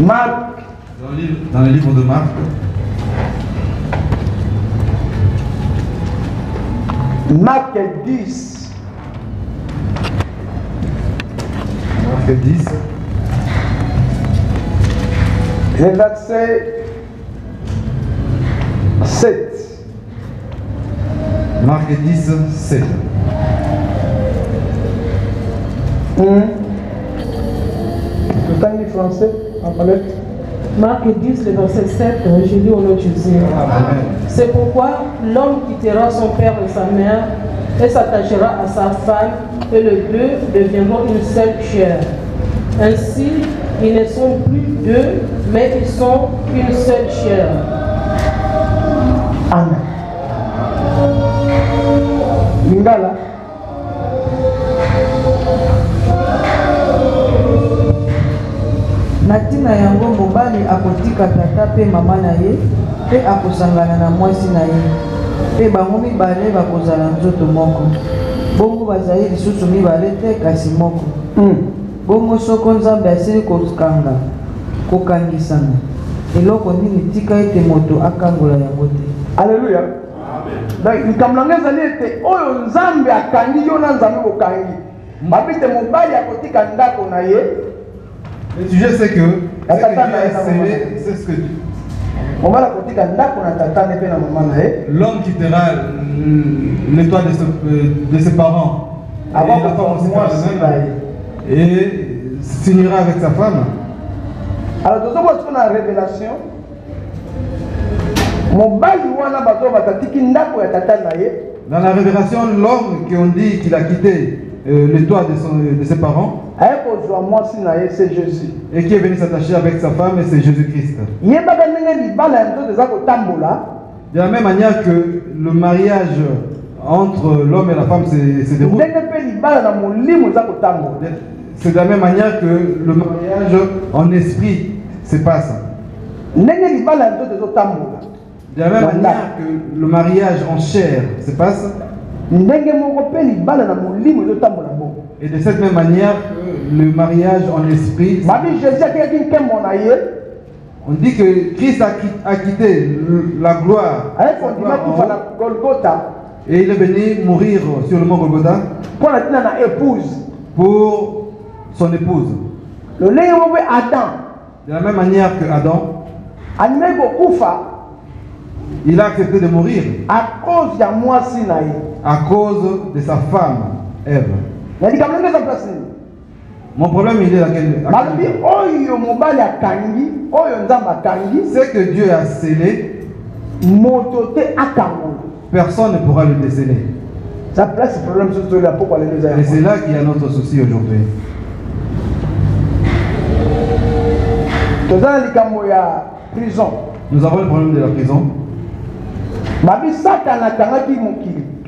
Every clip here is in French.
Marc. Dans le livre de Marc. Marc 10. Marc 10. Le verset 7. Marc 10, 7. Le temps du français en palette. Marc 10, le verset 7, je lis au nom de Jésus. C'est pourquoi l'homme quittera son père et sa mère et s'attachera à sa femme, et les deux deviendront une seule chair. Ainsi, ils ne sont plus deux, mais ils sont une seule chair. Amen. Lingala. Natina yango mobali akotika tata pe mama na ye pe akosangana na mwasi na ye pe bango mibale bakozala nzoto moko bongo bazali lisusu mibale te kasi moko bongo soko nzambe asili kokangisana eloko nini tika ete moto akangola yango te. Alléluia. Donc likamlanga ezali ete oyo nzambe akangi yo na nzambe kokangi babite mobali akotika ndako na ye. Le sujet c'est que c'est ce que l'homme quittera le toit de ses parents et la femme aussi et s'unira avec sa femme. Alors nous avons la révélation. Dans la révélation, l'homme qui ont dit qu'il a quitté le toit de ses parents et qui est venu s'attacher avec sa femme, et c'est Jésus-Christ. De la même manière que le mariage entre l'homme et la femme se déroule, c'est de la même manière que le mariage en esprit se passe. De la même manière que le mariage en chair se passe, et de cette même manière que le mariage en esprit, on dit que Christ a quitté la gloire et il est venu mourir sur le mont Golgotha pour son épouse. De la même manière que Adam, il a accepté de mourir à cause de sa femme, Ève. Mon problème, il est c'est que Dieu a scellé, personne ne pourra le déceler. Et c'est là qu'il y a notre souci aujourd'hui. Nous avons le problème de la prison.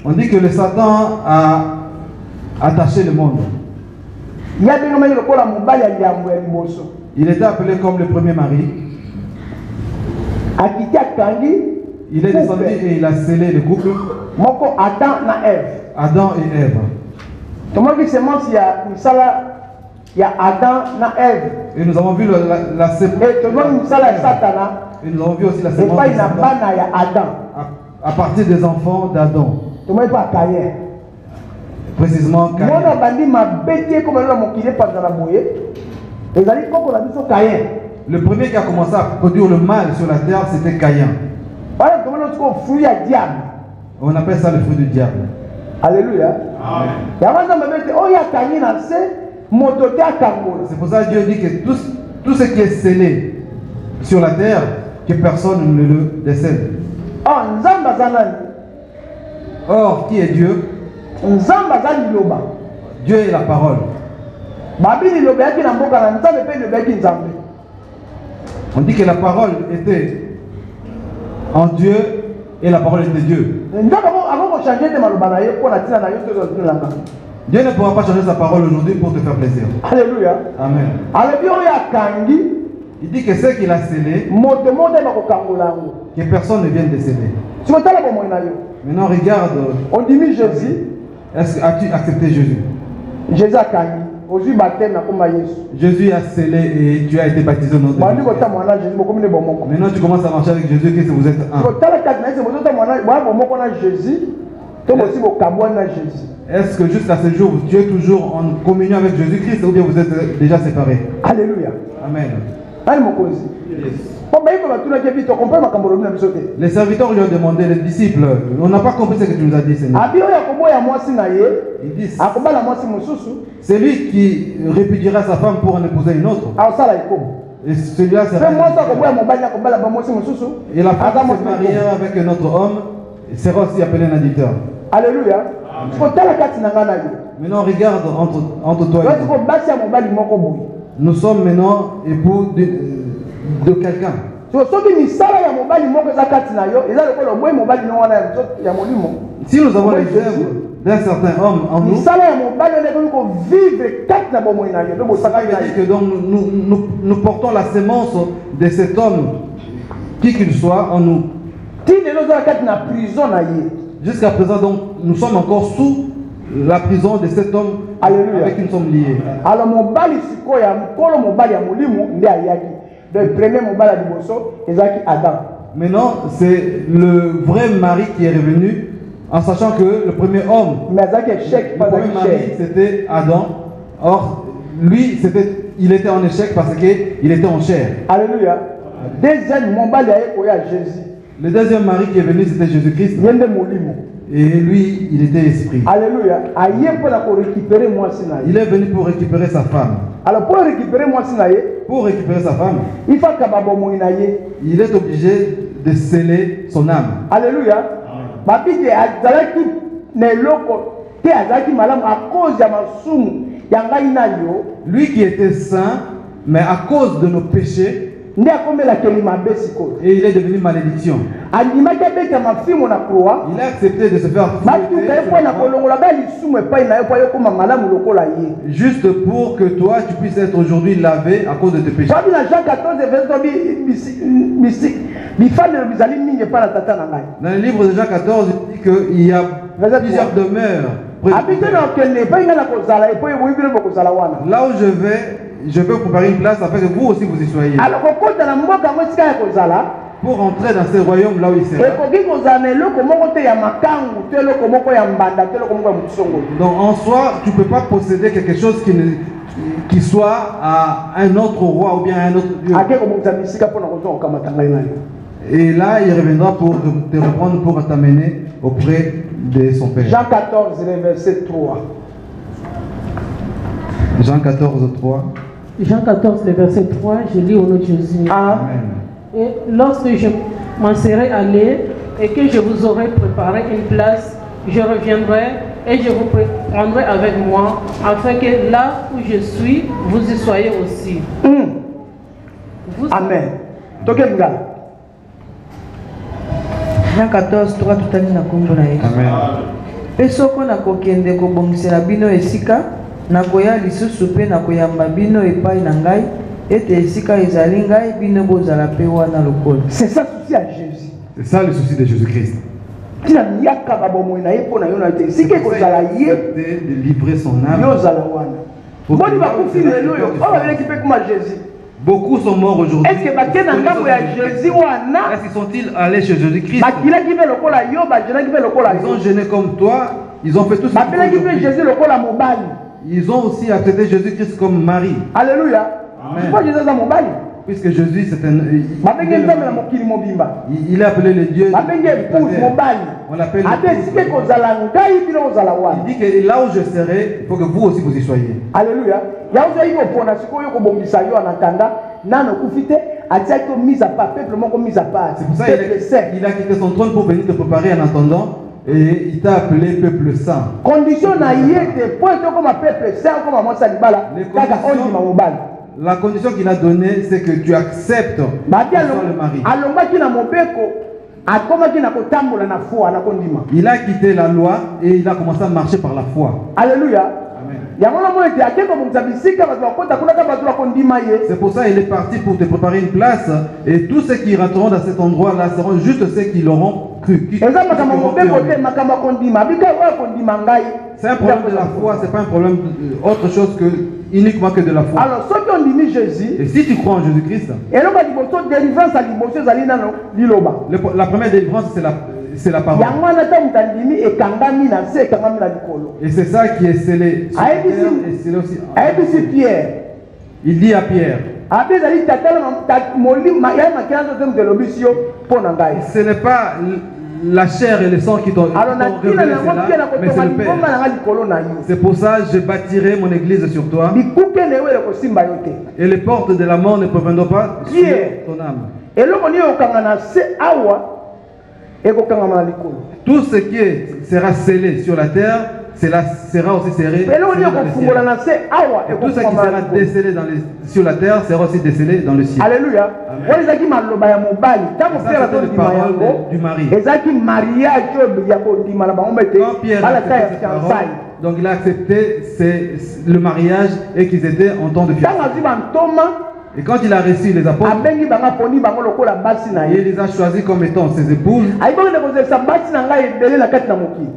On dit que le Satan a attaché le monde. Il était appelé comme le premier mari. Il est descendu et il a scellé le couple. Adam et Ève. Et nous avons vu la sémence. Et nous avons vu aussi la sémence à partir des enfants d'Adam. Précisément le premier qui a commencé à produire le mal sur la terre, c'était Caïn. On appelle ça le fruit du diable. Alléluia. C'est pour ça que Dieu dit que tout ce qui est scellé sur la terre, que personne ne le décède. Or, qui est Dieu? Dieu est la parole. On dit que la parole était en Dieu et la parole était Dieu. Dieu ne pourra pas changer sa parole aujourd'hui pour te faire plaisir. Alléluia. Amen. Il dit que ce qu'il a scellé, que personne ne vienne décéder. Maintenant regarde. On dit Jésus. As-tu accepté Jésus? Jésus a gagné. Aujourd'hui baptême na komba Yesu. Jésus a scellé et tu as été baptisé au nom de Jésus. Maintenant tu commences à marcher avec Jésus, qu'est-ce que vous êtes un. Est-ce que jusqu'à ce jour, tu es toujours en communion avec Jésus-Christ ou bien vous êtes déjà séparés? Alléluia. Amen. Les serviteurs lui ont demandé, les disciples, on n'a pas compris ce que tu nous as dit, Seigneur. Ils disent, c'est lui qui répudiera sa femme pour en épouser une autre. Et celui-là sera. Et la femme qui se mariera avec un autre homme sera aussi appelé un adultère. Alléluia. Maintenant, regarde entre toi et moi. Nous sommes maintenant époux de quelqu'un. Si nous avons les œuvres d'un certain homme en nous, ça veut dire que donc nous portons la sémence de cet homme, qui qu'il soit, en nous. Jusqu'à présent, donc, nous sommes encore sous la prison de cet homme. Alléluia. Avec qui nous sommes liés. Alors, mon bali sikoya, mkolo mon bali ya mulimu, ndi ayaki. Le premier mon bali diboso, ezaki Adam. Maintenant, c'est le vrai mari qui est revenu, en sachant que le premier homme, le premier mari, c'était Adam. Or, lui, il était en échec parce qu'il était en chair. Alléluia. Deuxième, mon bali ya Jésus. Le deuxième mari qui est venu, c'était Jésus-Christ. Et lui, il était esprit. Alléluia. Il est venu pour récupérer sa femme. Alors pour récupérer sa femme, il est obligé de sceller son âme. Alléluia. Lui qui était saint, mais à cause de nos péchés, et il est devenu malédiction. Il a accepté de se faire juste pour que toi tu puisses être aujourd'hui lavé à cause de tes péchés. Dans le livre de Jean 14, il dit qu'il y a plusieurs demeures. Là où je vais préparer une place afin que vous aussi vous y soyez. Pour entrer dans ce royaume là où il sera. Donc en soi, tu ne peux pas posséder quelque chose qui soit à un autre roi ou bien à un autre dieu. Et là, il reviendra pour te reprendre, pour t'amener auprès de son Père. Jean 14, verset 3. Jean 14, 3. Jean 14, le verset 3, je lis au nom de Jésus. Amen. Et lorsque je m'en serai allé et que je vous aurai préparé une place, je reviendrai et je vous prendrai avec moi, afin que là où je suis, vous y soyez aussi. Amen. Jean 14, 3, tout à l'heure, Amen. Et soko na kokende kobongisela bino esika nakoya lisusu pe nakoyamba bino epai na ngai ete esika ezali ngai bino bozala pe wana lokola. C'est ça le souci à Jésus. C'est ça le souci de Jésus-Christ. De livrer son âme. Beaucoup sont morts aujourd'hui. Est-ce qu'ils sont-ils allés chez Jésus-Christ? Ils ont gêné comme toi. Ils ont fait tout ça. Ils ont aussi accepté Jésus-Christ comme mari. Alléluia. Amen. Puisque Jésus, c'est un. Il est appelé le Dieu. On l'appelle. Il dit que là où je serai, il faut que vous aussi vous y soyez. Alléluia. C'est pour ça qu'il a quitté son trône pour venir te préparer en attendant. Et il t'a appelé peuple saint. Condition la condition qu'il a donnée, c'est que tu acceptes le mari. Il a quitté la loi et il a commencé à marcher par la foi. Alléluia. C'est pour ça qu'il est parti pour te préparer une place. Et tous ceux qui rentreront dans cet endroit-là seront juste ceux qui l'auront cru? C'est un problème de la foi, c'est pas un problème autre chose que uniquement que de la foi. Alors, ceux qui ont dit Jésus, et si tu crois en Jésus-Christ, la première délivrance, c'est la parole. Et c'est ça qui est scellé sur la terre et scellé aussi. Il dit à Pierre, ce n'est pas la chair et le sang qui t'ont révélé cela, mais c'est le Père. C'est pour ça que je bâtirai mon église sur toi. Et les portes de la mort ne préviendront pas sur ton âme. Tout ce qui sera scellé sur la terre sera aussi serré dans le ciel. Et tout ce qui sera décellé sur la terre sera aussi décellé dans le ciel. Alléluia. C'est une parole du mari. Quand Pierre a accepté cette parole, donc il a accepté le mariage et qu'ils étaient en temps de fiançailles. Et quand il a reçu les apôtres, il les a choisis comme étant ses épouses.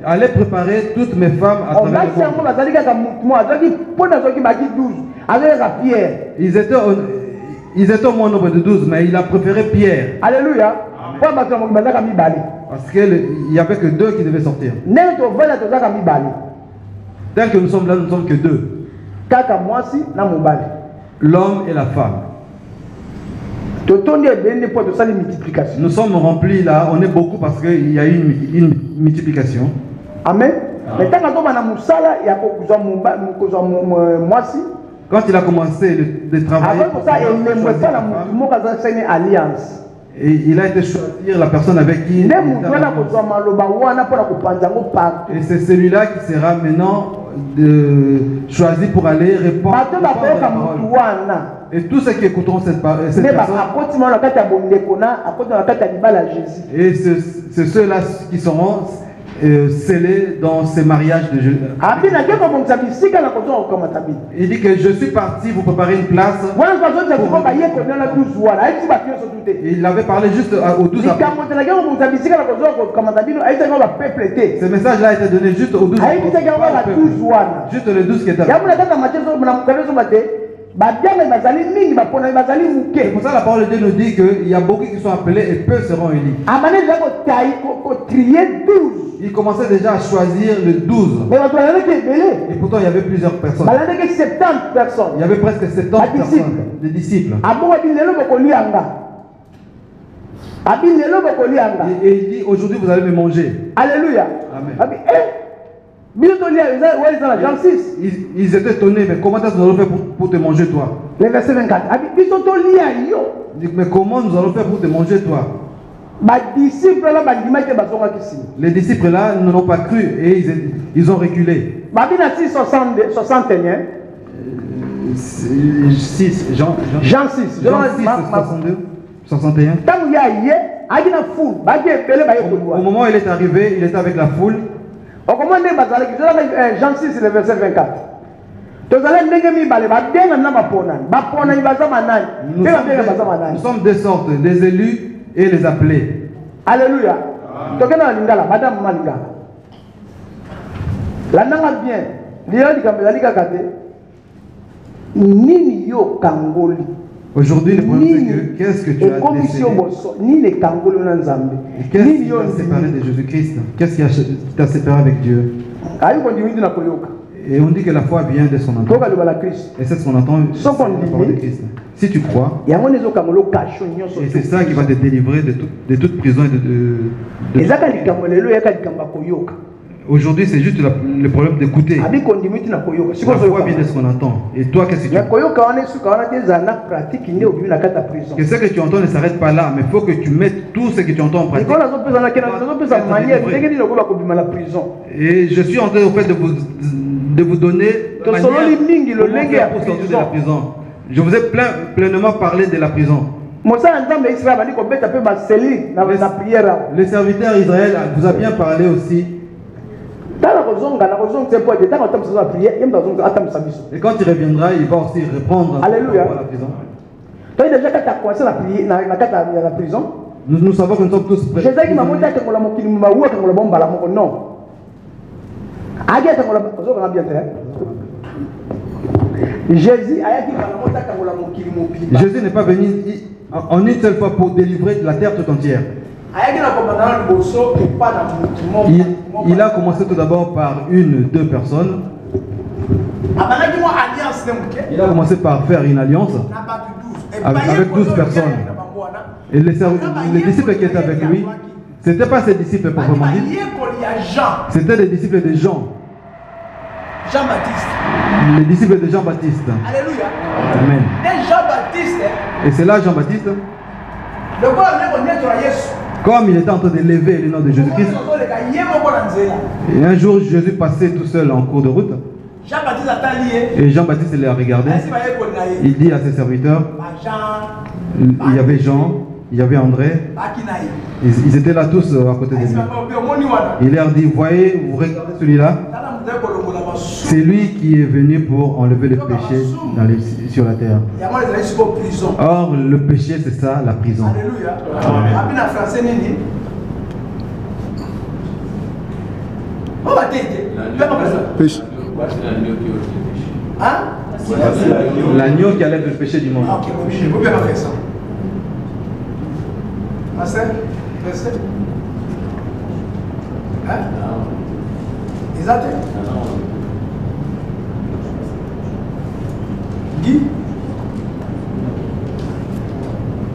Allez préparer toutes mes femmes à travers le monde. Ils étaient au moins nombre de 12, mais il a préféré Pierre. Alléluia. Parce qu'il n'y avait que 2 qui devaient sortir. Tel que nous sommes là, nous ne sommes que 2. L'homme et la femme. Nous sommes remplis là, on est beaucoup parce qu'il y a eu une multiplication. Amen. Quand il a commencé le travail, et il a été choisir la personne avec qui il et c'est celui-là qui sera maintenant choisi pour aller répondre à la parole. Et tous ceux qui écouteront cette personne, et c'est ceux-là qui seront scellés dans ces mariages de Jésus. Il dit que je suis parti vous préparer une place. Il avait parlé juste aux 12 apôtres. Ce message-là a été donné juste aux 12 apôtres. Juste les 12 qui étaient là. C'est pour ça que la parole de Dieu nous dit qu'il y a beaucoup qui sont appelés et peu seront élus. Il commençait déjà à choisir le 12. Et pourtant il y avait plusieurs personnes. Il y avait presque 70 personnes, des disciples. Et il dit aujourd'hui vous allez me manger. Alléluia. Amen. Ils étaient étonnés, mais comment est-ce que nous allons faire pour te manger toi? Le verset 24. Mais comment nous allons faire pour te manger toi? Les disciples là ne l'ont pas cru et ils ont reculé. Jean 6, 62, 61. Au moment où il est arrivé, il était avec la foule. Jean 6, le verset 24. Nous sommes deux sortes, des élus et les appelés. Alléluia. Aujourd'hui, le problème c'est que qu'est-ce que tu as décidé? Et qu'est-ce qui t'a séparé de Jésus-Christ? Qu'est-ce qui t'a séparé avec Dieu? Et on dit que la foi vient de son entendre. Et c'est ce qu'on entend, la parole de Christ. Si tu crois, et c'est ça qui va te délivrer de toute prison et Aujourd'hui, c'est juste le problème d'écouter. La foi vient de ce qu'on entend. Et toi, qu'est-ce que tu que ce que tu entends ne s'arrête pas là, mais il faut que tu mettes tout ce que tu entends en pratique. Et je suis en train au fait de vous donner la manière pour sortir de la prison. Je vous ai pleinement parlé de la prison. Le serviteur Israël vous a bien parlé aussi. Et quand il reviendra, il va aussi répondre à la prison. Nous savons que nous sommes tous prêts. Jésus qui m'a montré que la mokili m'a oué que la bombe la moko non. Agia que la zo kana bien fait. Jésus a dit que la montré que la mokili mobili. Jésus n'est pas venu en une seule fois pour délivrer la terre tout entière. Il a commencé tout d'abord par une, deux personnes. Il a commencé par faire une alliance avec 12 personnes. Et les disciples qui étaient avec lui, ce n'étaient pas ses disciples proprement dit. C'était les disciples de Jean. Jean-Baptiste. Les disciples de Jean-Baptiste. Alléluia. Amen. Jean-Baptiste. Et c'est là Jean-Baptiste. Comme il était en train de lever le nom de Jésus-Christ. Et un jour, Jésus passait tout seul en cours de route. Et Jean-Baptiste les a regardés. Il dit à ses serviteurs, il y avait Jean, il y avait André. Ils étaient là tous à côté de lui. Il leur dit, voyez, vous regardez celui-là. C'est lui qui est venu pour enlever le péché sur la terre. Or, le péché, c'est ça, la prison. Alléluia. Péché. L'agneau qui enlève le péché du monde. Ok, je peux bien faire ça. Hein? Exato? Guy?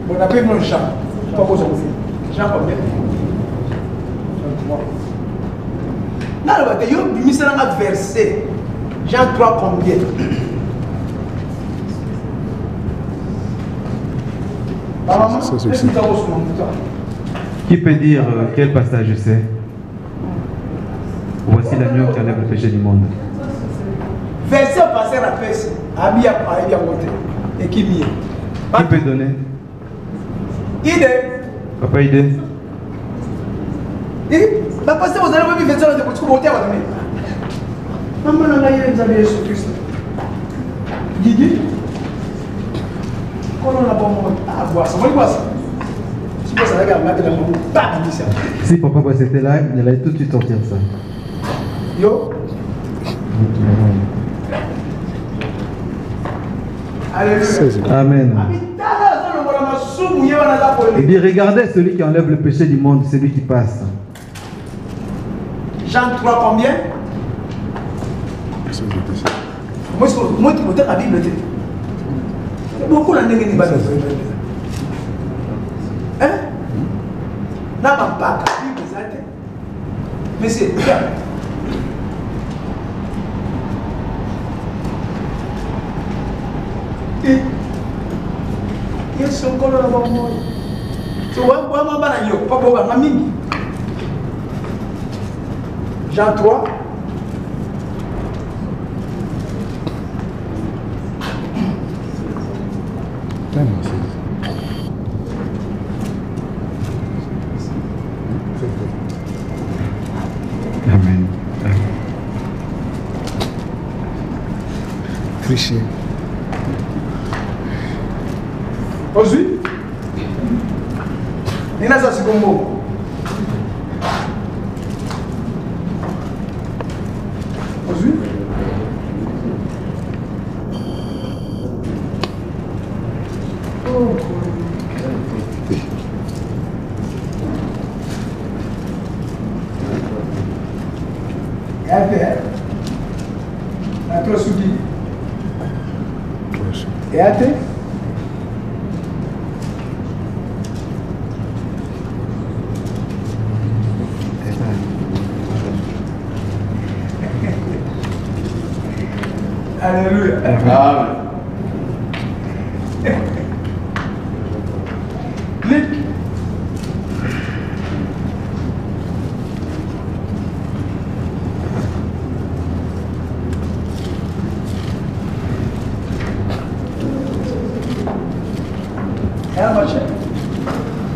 On a pris mon Jean. Pas besoin de Jean combien? Là, il y a un verset. Jean 3 combien? Qui peut dire quel passage c'est? Voici l'agneau qui enlève le péché du monde. Verset passé la peste. Et qui m'y est? Qui peut donner? Idée. Papa idée. La pasteur, vous allez voir le verset de votre côté. Maman, vous avez Jésus-Christ. Guigui. Si papa c'était là, il allait tout de suite sortir ça. Yo. Alléluia. Amen. Il dit, regardez celui qui enlève le péché du monde, c'est lui qui passe. Jean 3 combien? Moi, je la Bible. Beaucoup la nègre n'est pas hein? N'a pas mais c'est bien. Et ils sont encore là-bas. Tu vois, pas pour Jean 3. Amen. Tricher. Aujourd'hui, il y a ça comme mot. Aujourd'hui, et à terre. Alléluia. Amen. Clique.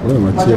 Ouais, Mathieu.